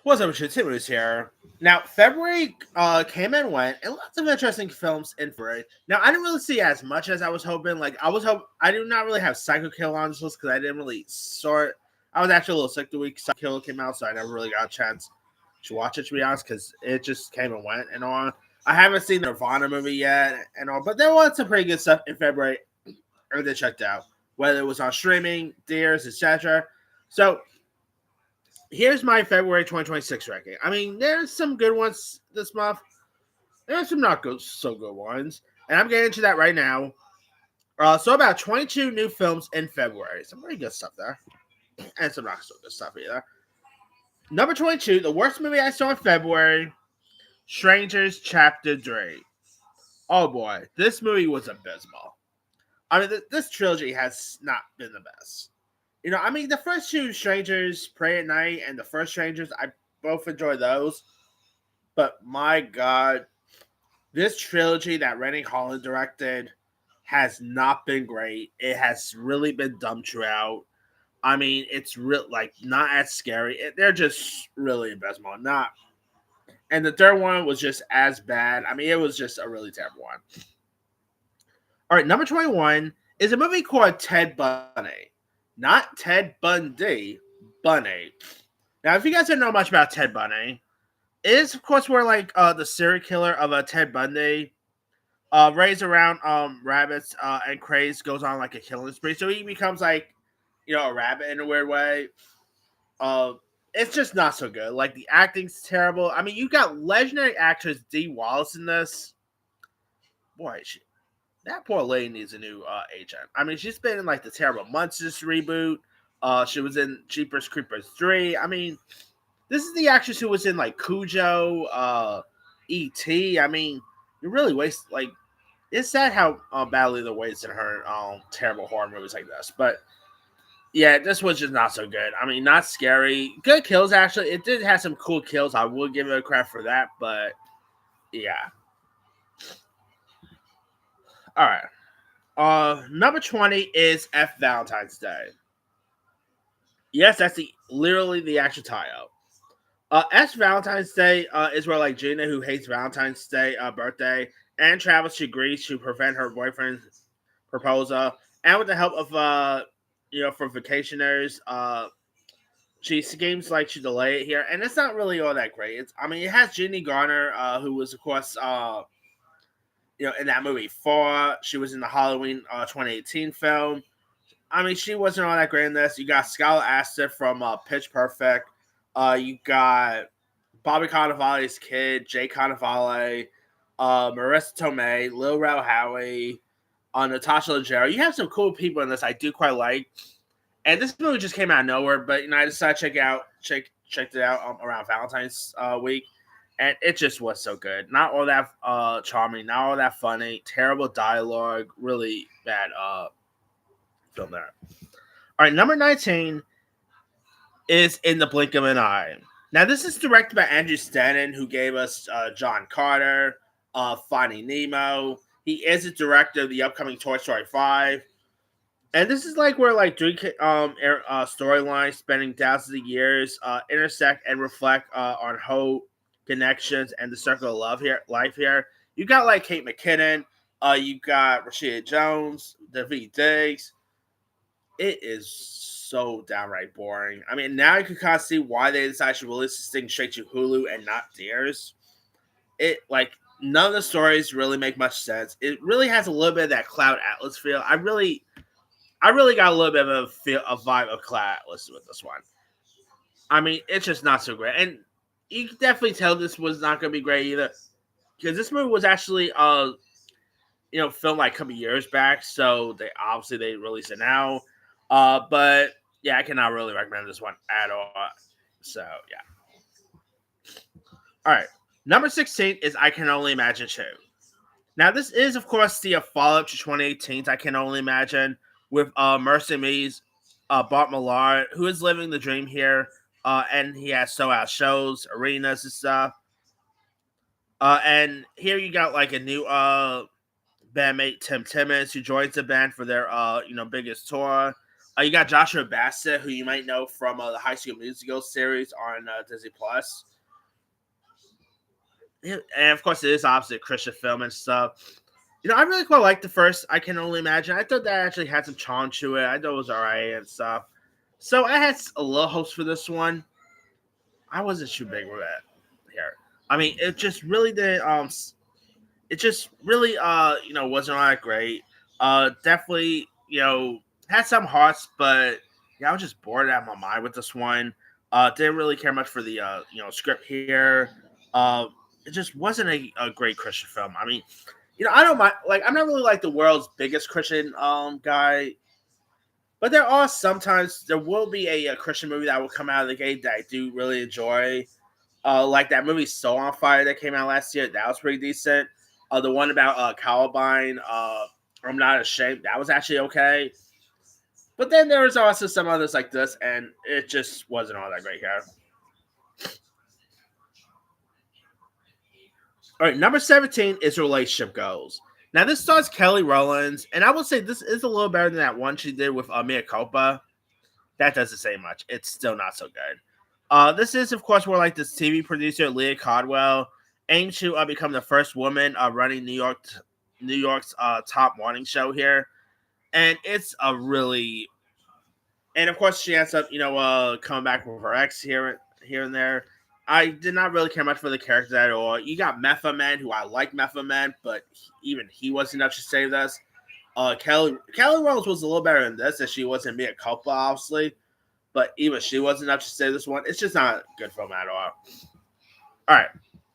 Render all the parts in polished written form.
What's up, shit? Tim here. Now, February came and went, and lots of interesting films in February. Now, I didn't really see as much as I was hoping. I do not really have Psycho Kill on this list because I didn't really sort. I was actually a little sick the week Psycho Kill came out, so I never really got a chance to watch it, to be honest, because it just came and went and all. I haven't seen the Nirvana movie yet and all, but there was some pretty good stuff in February. Everything checked out, whether it was on streaming, theaters, etc. So here's my February 2026 ranking. I mean, there's some good ones this month. There's some not good, so good ones, and I'm getting into that right now. So about 22 new films in February. Some pretty good stuff there, and some not so good stuff either. Number 22, the worst movie I saw in February, Strangers Chapter 3. Oh boy, this movie was abysmal. I mean, this trilogy has not been the best. I mean, the first two Strangers, Pray at Night, and the first Strangers, I both enjoy those. But my God, this trilogy that Rennie Holland directed has not been great. It has really been dumb throughout. I mean, it's real like not as scary. They're just really abysmal. Not, and the third one was just as bad. I mean, it was just a really terrible one. All right, number 21 is a movie called Ted Bundy, not Ted Bundy, Bunny. Now, if you guys don't know much about Ted Bundy, it is of course where like the serial killer of Ted Bundy raised around rabbits and craze goes on like a killing spree. So he becomes like a rabbit in a weird way. Uh, it's just not so good. Like the acting's terrible. I mean, you got legendary actress Dee Wallace in this. Boy, that poor lady needs a new agent. I mean, she's been in like the Terrible Monsters reboot. She was in Jeepers Creepers 3. I mean, this is the actress who was in like Cujo, E.T. I mean, you really waste like it's sad how badly the waste in her terrible horror movies like this. But yeah, this was just not so good. I mean, not scary. Good kills actually. It did have some cool kills. I will give it a credit for that. But yeah. All right. Number 20 is F Valentine's Day. Yes, that's literally the actual tie-up. S Valentine's Day is where like Gina, who hates Valentine's Day birthday, and travels to Greece to prevent her boyfriend's proposal. And with the help of for vacationers, she schemes like to delay it here, and it's not really all that great. I mean, it has Jeannie Garner, who was of course in that movie 4. She was in the Halloween 2018 film. I mean, she wasn't all that great in this. You got Scarlett Astor from Pitch Perfect. You got Bobby Cannavale's kid, Jay Cannavale, Marissa Tomei, Lil Rel Howery, Natasha Leggero. You have some cool people in this I do quite like. And this movie just came out of nowhere, but I decided to checked it out around Valentine's week, and it just was so good. Not all that charming, not all that funny, terrible dialogue, really bad film there. All right, number 19 is In the Blink of an Eye. Now, this is directed by Andrew Stanton, who gave us John Carter, Finding Nemo. He is the director of the upcoming Toy Story 5. And this is like where like three storylines spanning thousands of years intersect and reflect on hope, connections, and the circle of life here. You got like Kate McKinnon, you got Rashida Jones, Daveed Diggs. It is so downright boring. I mean, now you can kind of see why they decided to release this thing straight to Hulu and not theirs. It like none of the stories really make much sense. It really has a little bit of that Cloud Atlas feel. I really got a little bit of a vibe of Cloud Atlas with this one. I mean, it's just not so great, and you can definitely tell this was not going to be great either, because this movie was actually filmed like a couple years back, so they released it now. But yeah, I cannot really recommend this one at all. So yeah. All right, number 16 is I Can Only Imagine 2. Now this is of course the follow-up to 2018's I Can Only Imagine with Mercy Me's Bart Millard, who is living the dream here, and he has sold out shows, arenas, and stuff. And here you got like a new bandmate, Tim Timmons, who joins the band for their biggest tour. You got Joshua Bassett, who you might know from the High School Musical series on Disney Plus. And of course, it is obviously a Christian film and stuff. I really quite liked the first. I Can Only Imagine. I thought that actually had some charm to it. I thought it was alright and stuff. So I had a little hopes for this one. I wasn't too big with it here. I mean, it just really did. It just really wasn't all that great. Definitely had some hearts, but yeah, I was just bored out of my mind with this one. Didn't really care much for the script here. Uh, it just wasn't a great Christian film. I mean, I don't mind. Like, I'm not really like the world's biggest Christian guy, but there will be a Christian movie that will come out of the gate that I do really enjoy. Like that movie Soul on Fire that came out last year. That was pretty decent. The one about Columbine, I'm Not Ashamed. That was actually okay. But then there was also some others like this, and it just wasn't all that great here. All right, number 17 is Relationship Goals. Now, this stars Kelly Rowlands, and I will say this is a little better than that one she did with Mia Culpa. That doesn't say much. It's still not so good. This is, of course, where like this TV producer Leah Caldwell aimed to become the first woman running New York's top morning show here, and it's a really, and of course she ends up coming back with her ex here and there. I did not really care much for the character at all. You got Method Man, who I like Method Man, but even he wasn't enough to save this. Kelly Rose was a little better in this, as she wasn't Mia Culpa, obviously. But even she wasn't enough to save this one. It's just not a good film at all. All right.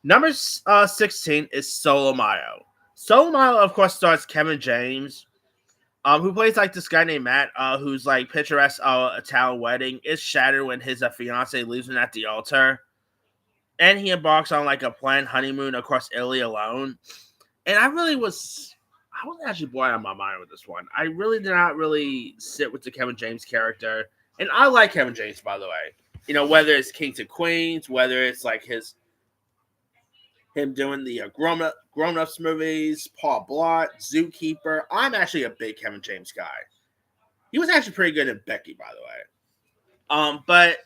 Number 16 is Solo Mayo. Solo Mayo, of course, stars Kevin James, who plays like this guy named Matt, who's like picturesque Italian wedding is shattered when his fiance leaves him at the altar. And he embarks on like a planned honeymoon across Italy alone. And I was actually bored out of my mind with this one. I really did not really sit with the Kevin James character. And I like Kevin James, by the way. Whether it's Kings and Queens, whether it's like him doing the grown ups movies, Paul Blart, Zookeeper. I'm actually a big Kevin James guy. He was actually pretty good in Becky, by the way. But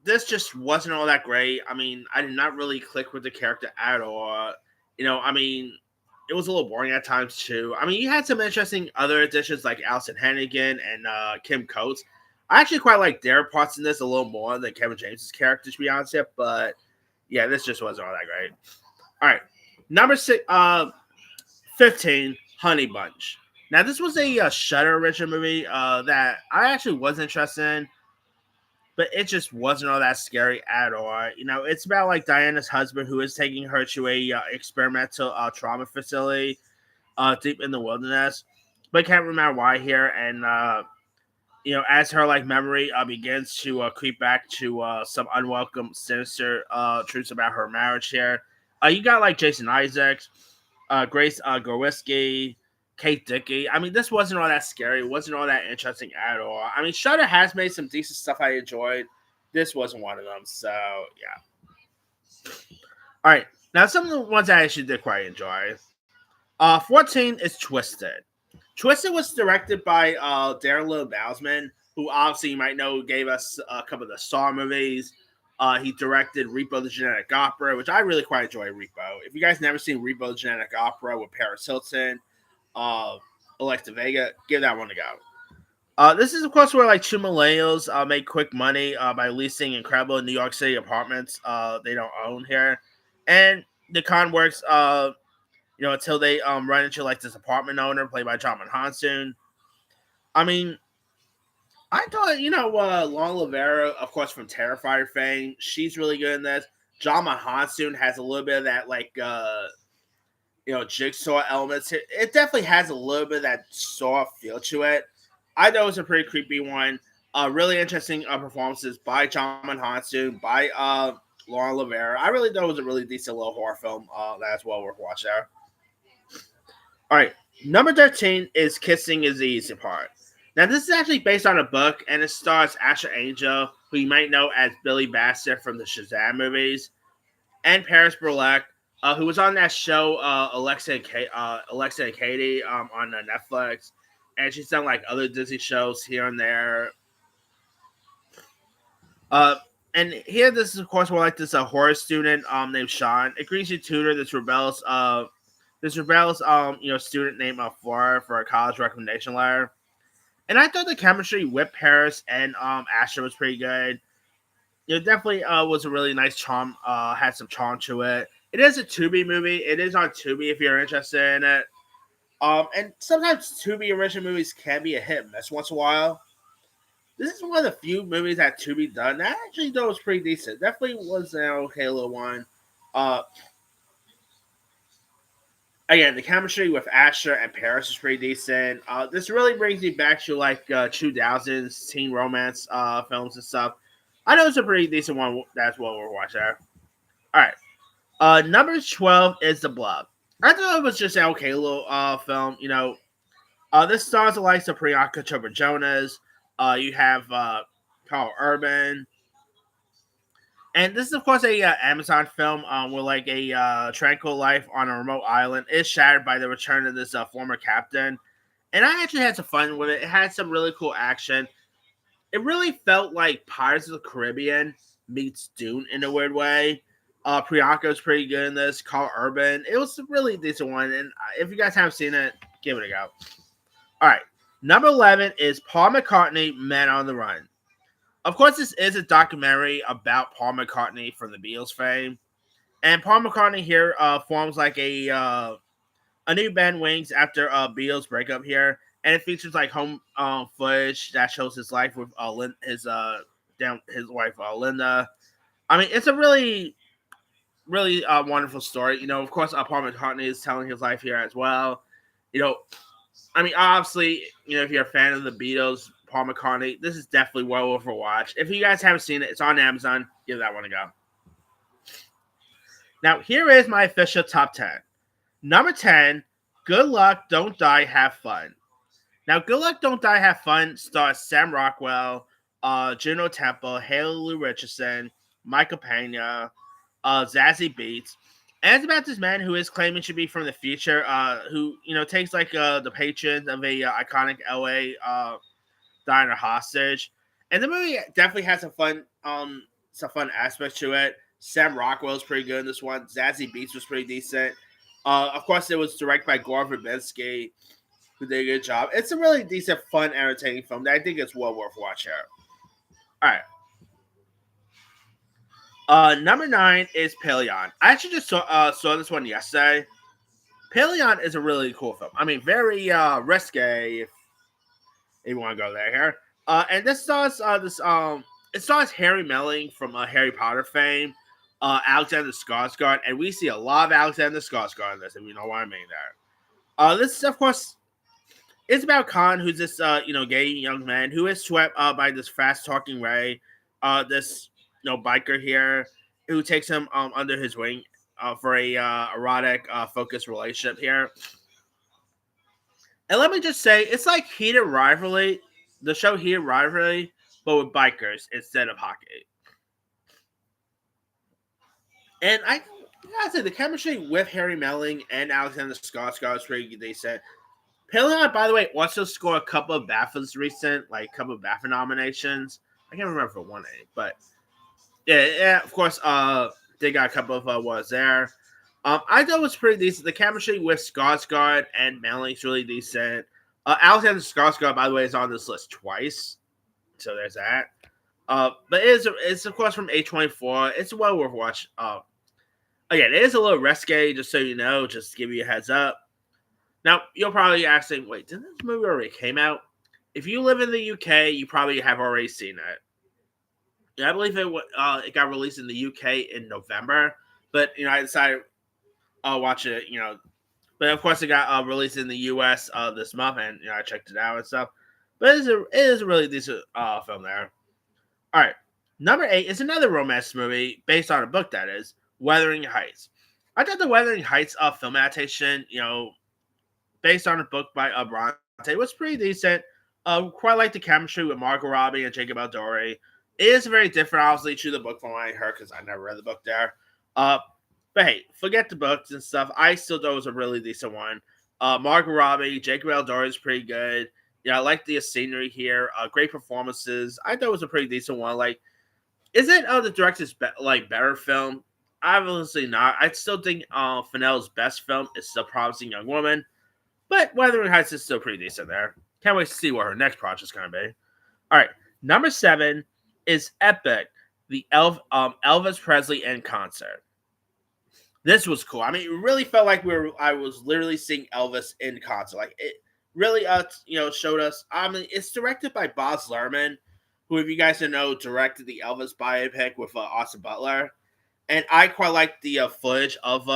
this just wasn't all that great. I mean, I did not really click with the character at all. I mean, it was a little boring at times too. I mean, you had some interesting other additions like Allison Hannigan and Kim Coates. I actually quite like their parts in this a little more than Kevin James's character, to be honest. But yeah, this just wasn't all that great. All right, number 15, Honey Bunch. Now, this was a Shudder original movie that I actually was interested in, but it just wasn't all that scary at all. It's about like Diana's husband who is taking her to a experimental trauma facility deep in the wilderness, but can't remember why here. And as her like memory begins to creep back to some unwelcome, sinister truths about her marriage here. You got like Jason Isaacs, Grace Gorwitsky, Kate Dickey. I mean, this wasn't all that scary. It wasn't all that interesting at all. I mean, Shudder has made some decent stuff I enjoyed. This wasn't one of them. So, yeah. All right. Now, some of the ones I actually did quite enjoy. 14 is Twisted. Twisted was directed by Darren Lil Bousman, who obviously you might know gave us a couple of the Saw movies. He directed Repo the Genetic Opera, which I really quite enjoy. Repo. If you guys never seen Repo the Genetic Opera with Paris Hilton, Alexa Vega, give that one a go. This is, of course, where like two millennials make quick money by leasing incredible New York City apartments they don't own here, and the con works until they run into like this apartment owner played by John Hanson. I mean, I thought Lon Lavera, of course, from Terrifier fame, she's really good in this. John Hanson has a little bit of that like Jigsaw elements. It definitely has a little bit of that Saw feel to it. I thought it was a pretty creepy one. Really interesting performances by John Hanson, by Lauren Lavera. I really thought it was a really decent little horror film that's well worth watching. All right, number 13 is Kissing is the Easy Part. Now, this is actually based on a book, and it stars Asher Angel, who you might know as Billy Bassett from the Shazam movies, and Paris Burlek, who was on that show Alexa and Katie on Netflix, and she's done like other Disney shows here and there. Uh, and here, this is of course more like this horror student named Sean agrees to tutor this rebellious student named Flora for a college recommendation letter. And I thought the chemistry with Paris and Asher was pretty good. It definitely was a really nice charm. Had some charm to it. It is a Tubi movie. It is on Tubi if you're interested in it. And sometimes Tubi original movies can be a hit and miss once in a while. This is one of the few movies that Tubi done that I actually thought was pretty decent. Definitely was an okay little one. Uh, Again, the chemistry with Asher and Paris is pretty decent. This really brings me back to like 2000s teen romance films and stuff. I know it's a pretty decent one. That's what we're watching. All right. Number 12 is The Blob. I thought it was just an okay little film. This stars the likes of Priyanka Chopra Jonas. You have Carl Urban. And this is, of course, a Amazon film where, like, a tranquil life on a remote island is shattered by the return of this former captain. And I actually had some fun with it. It had some really cool action. It really felt like Pirates of the Caribbean meets Dune in a weird way. Priyanka was pretty good in this. Carl Urban. It was a really decent one. And if you guys haven't seen it, give it a go. All right. Number 11 is Paul McCartney, Men on the Run. Of course, this is a documentary about Paul McCartney from the Beatles fame. And Paul McCartney here forms like a new band Wings after Beatles breakup here. And it features like home footage that shows his life with his wife Linda. I mean, it's a really really wonderful story. Of course, Paul McCartney is telling his life here as well. You know, I mean, obviously, if you're a fan of the Beatles, Paul McCartney, this is definitely well worth a watch. If you guys haven't seen it, it's on Amazon. Give that one a go. Now, here is my official top 10. Number 10, Good Luck, Don't Die, Have Fun. Now, Good Luck, Don't Die, Have Fun stars Sam Rockwell, Juno Temple, Haley Lou Richardson, Michael Pena, Zazie Beetz. And it's about this man who is claiming to be from the future, who takes like the patrons of a iconic LA diner hostage. And the movie definitely has some fun aspects to it. Sam Rockwell's pretty good in this one. Zazie Beetz was pretty decent. Of course, it was directed by Gore Verbinski, who did a good job. It's a really decent, fun, entertaining film that I think it's well worth watching. All right. Number 9 is Pelion. I actually just saw this one yesterday. Pelion is a really cool film. I mean, very risque if you want to go there here. And this stars it stars Harry Melling from Harry Potter fame, Alexander Skarsgård, and we see a lot of Alexander Skarsgård in this, if you know what I mean there. This is, of course, it's about Khan, who's this gay young man who is swept by this fast talking Ray, this biker here, who takes him under his wing for a erotic focused relationship here. And let me just say, it's like Heated Rivalry, the show Heated Rivalry, but with bikers instead of hockey. And I gotta say, the chemistry with Harry Melling and Alexander Skarsgård is pretty decent. Pelion, by the way, also scored a couple of BAFTAs recent, like a couple of BAFTA nominations. I can't remember for one name, but yeah, of course, they got a couple of awards there. I thought it was pretty decent. The chemistry with Skarsgård and Melling's really decent. Alexander Skarsgård, by the way, is on this list twice, so there's that. But it's of course from A24. It's well worth watching. Again, it is a little risque, just so you know, just to give you a heads up. Now, you'll probably ask, wait, didn't this movie already came out? If you live in the UK, you probably have already seen it. Yeah, I believe it got released in the UK in November, but I decided I'll watch it. But of course, it got released in the US this month, and I checked it out and stuff. But it is a really decent film there. All right, number 8 is another romance movie based on a book, that is Wuthering Heights. I thought the Wuthering Heights film adaptation, based on a book by Bronte, was pretty decent. Quite like the chemistry with Margot Robbie and Jacob Elordi. It is very different, obviously, to the book from what I heard, because I never read the book there. But hey, forget the books and stuff. I still thought it was a really decent one. Margot Robbie, Jacob Elordi is pretty good. I like the scenery here. Great performances. I thought it was a pretty decent one. Like, Is it the director's better film? Obviously not. I still think Fennell's best film is still Promising Young Woman, but Wuthering Heights is still pretty decent there. Can't wait to see what her next project's gonna be. All right, number 7 is Epic, the Elvis Presley in concert. This was cool. I mean, it really felt like I was literally seeing Elvis in concert. Like it really showed us. I mean, it's directed by Boz Lerman, who, if you guys don't know, directed the Elvis biopic with Austin Butler, and I quite like the footage of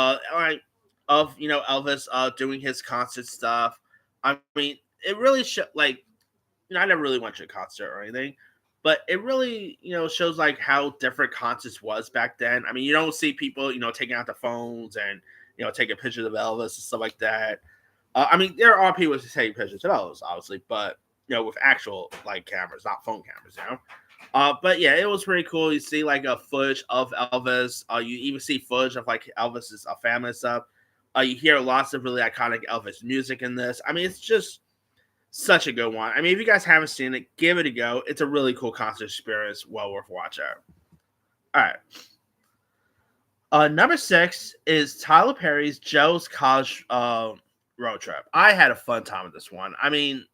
Elvis doing his concert stuff. I mean, it really I never really went to a concert or anything, but it really shows like how different concerts was back then. I mean, you don't see people taking out the phones and taking pictures of Elvis and stuff like that. I mean, there are people who take pictures of Elvis, obviously, but with actual like cameras, not phone cameras. But yeah, it was pretty cool. You see like a footage of Elvis. You even see footage of like Elvis's family and stuff. You hear lots of really iconic Elvis music in this. I mean, it's just such a good one. I mean, if you guys haven't seen it, give it a go. It's a really cool concert experience, well worth watching. All right. Number 6 is Tyler Perry's Joe's College Road Trip. I had a fun time with this one. I mean,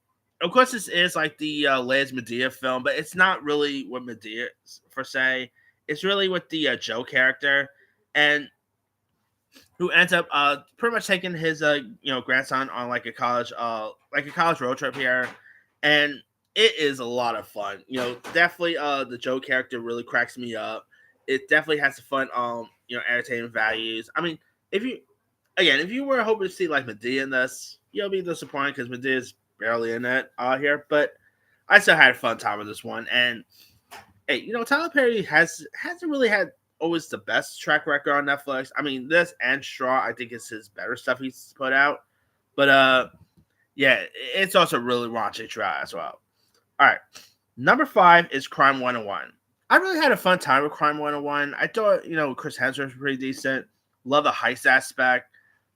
of course, this is like the latest Madea film, but it's not really with Madea per se. It's really with the Joe character, and who ends up pretty much taking his grandson on like a college road trip here, and it is a lot of fun. Definitely the Joe character really cracks me up. It definitely has some fun entertainment values. I mean, if you were hoping to see like Madea in this, you'll be disappointed because Madea is barely in it here, but I still had a fun time with this one. And hey, Tyler Perry hasn't really had always the best track record on Netflix. I mean, this and Straw, I think, is his better stuff he's put out. But yeah, it's also really raunchy try as well. All right, number 5 is Crime 101. I really had a fun time with Crime 101. I thought Chris Hemsworth was pretty decent. Love the heist aspect.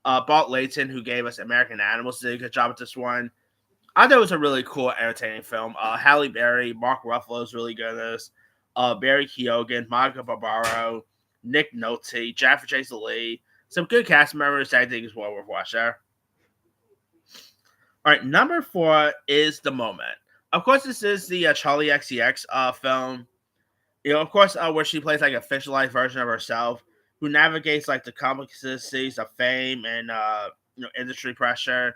Balt Layton, who gave us American Animals, did a good job with this one. I thought it was a really cool, entertaining film. Halle Berry, Mark Ruffalo is really good in this. Barry Keoghan, Monica Barbaro, Nick Nolte, Jaffa Jason Lee. Some good cast members that I think is well worth watching. All right, number 4 is The Moment. Of course, this is the Charlie XCX film. Of course, where she plays like a fictionalized version of herself who navigates like the complexities of fame and industry pressure.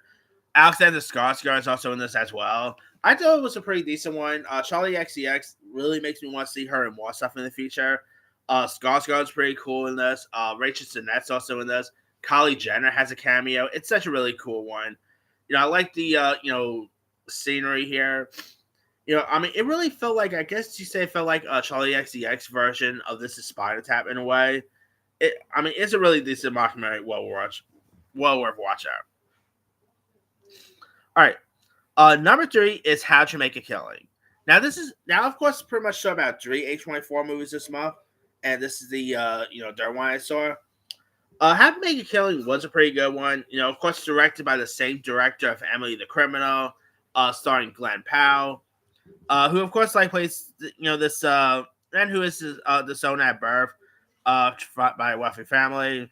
Alexander Skarsgård is also in this as well. I thought it was a pretty decent one. Charlie XCX really makes me want to see her in more stuff in the future. Skarsgård's pretty cool in this. Rachel Sennet's also in this. Kylie Jenner has a cameo. It's such a really cool one. I like the scenery here. I mean, it really felt like, I guess you say it felt like a Charlie XCX version of This Is Spider Tap in a way. I mean, it's a really decent documentary, well worth watching. All right. Number 3 is How to Make a Killing. Now, of course, pretty much show about 3 A24 movies this month, and this is the third one I saw. How to Make a Killing was a pretty good one. Of course, directed by the same director of Emily the Criminal, starring Glenn Powell, who of course like plays this man who is disowned at birth, by a wealthy family.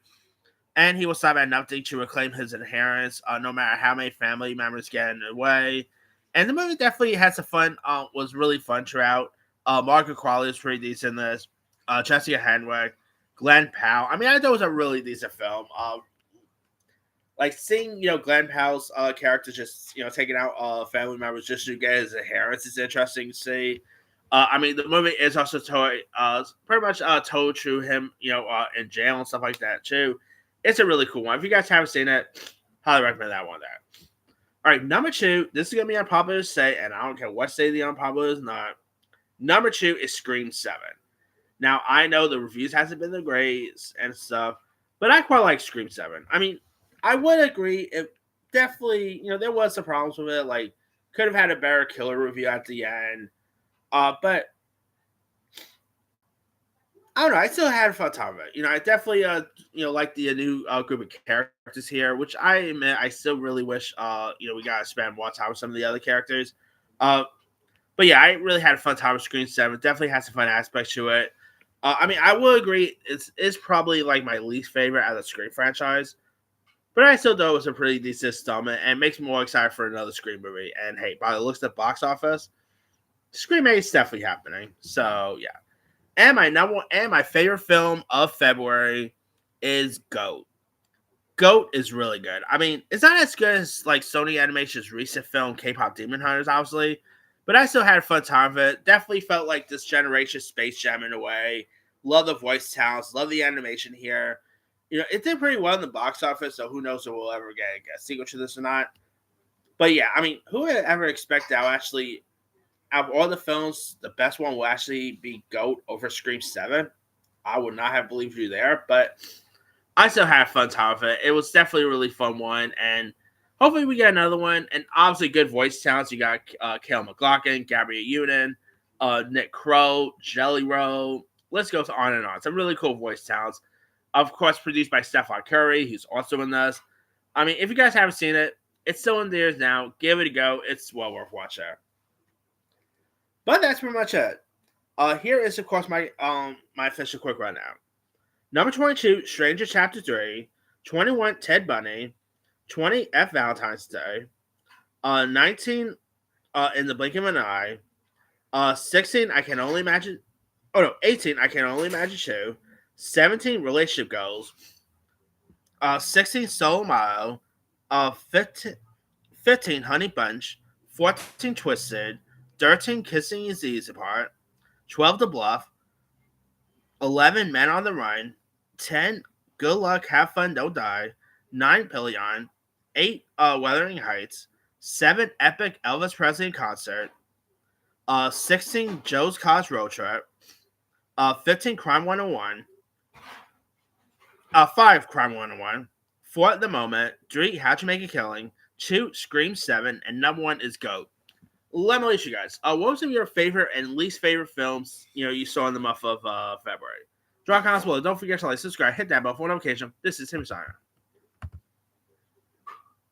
And he will stop at nothing to reclaim his inheritance, no matter how many family members get in the way. And the movie definitely had some fun. Was really fun throughout. Margaret Qualley was pretty decent in this. Jessica Henwick, Glenn Powell. I mean, I thought it was a really decent film. Like seeing Glenn Powell's character just taking out family members just to get his inheritance is interesting to see. I mean, the movie is also pretty much told through him, in jail and stuff like that too. It's a really cool one. If you guys haven't seen it, highly recommend that one there. All right, number 2. This is going to be unpopular to say, and I don't care what say the unpopular is not. Number 2 is Scream 7. Now, I know the reviews hasn't been the greatest and stuff, but I quite like Scream 7. I mean, I would agree. It definitely, there was some problems with it. Like, could have had a better killer review at the end. But I don't know. I still had a fun time with it. I definitely, like the new group of characters here, which I admit I still really wish, we got to spend more time with some of the other characters. But yeah, I really had a fun time with Scream 7. Definitely has some fun aspects to it. I mean, I will agree. It's probably like my least favorite out of the Scream franchise, but I still thought it was a pretty decent installment and makes me more excited for another Scream movie. And hey, by the looks of the box office, Scream 8 is definitely happening. So yeah. And my favorite film of February is Goat. Goat is really good. I mean, it's not as good as like Sony Animation's recent film K-pop Demon Hunters, obviously, but I still had a fun time with it. Definitely felt like this generation Space Jam in a way. Love the voice talents, love the animation here. You know, it did pretty well in the box office, so who knows if we'll ever get a sequel to this or not. But yeah, I mean, who would ever expect that actually, out of all the films, the best one will actually be Goat over Scream 7? I would not have believed you there, but I still had fun time with it. It was definitely a really fun one, and hopefully we get another one. And obviously, good voice talents. You got Kale MacLachlan, Gabrielle Union, Nick Crow, Jelly Roll. Let's go on and on. Some really cool voice talents. Of course, produced by Stefan Curry, who's also in this. I mean, if you guys haven't seen it, it's still in theaters now. Give it a go. It's well worth watching. But that's pretty much it. Here is, of course, my official quick rundown. Number 22, Stranger Chapter 3. 21, Ted Bundy. 20, F Valentine's Day. 19, In the Blink of an Eye. 16, I Can Only Imagine. Oh no, 18, I Can Only Imagine 2. 17, Relationship Goals. 16, Soul Mile. 15, Honey Bunch. 14, Twisted. 13, Kissing Your Z's Apart. 12, The Bluff. 11, Men on the Run. 10, Good Luck, Have Fun, Don't Die. 9, Pillion. 8, Wuthering Heights. 7, Epic Elvis Presley Concert. 16, Joe's College Road Trip. 15, Crime 101. 5, Crime 101. 4, At the Moment. 3, How to Make a Killing. 2, Scream 7. And number 1 is Goat. Let me ask you guys, what was some of your favorite and least favorite films you saw in the month of February? Drop comments below. Don't forget to like, subscribe, hit that bell for notification. This is Tim Steiner.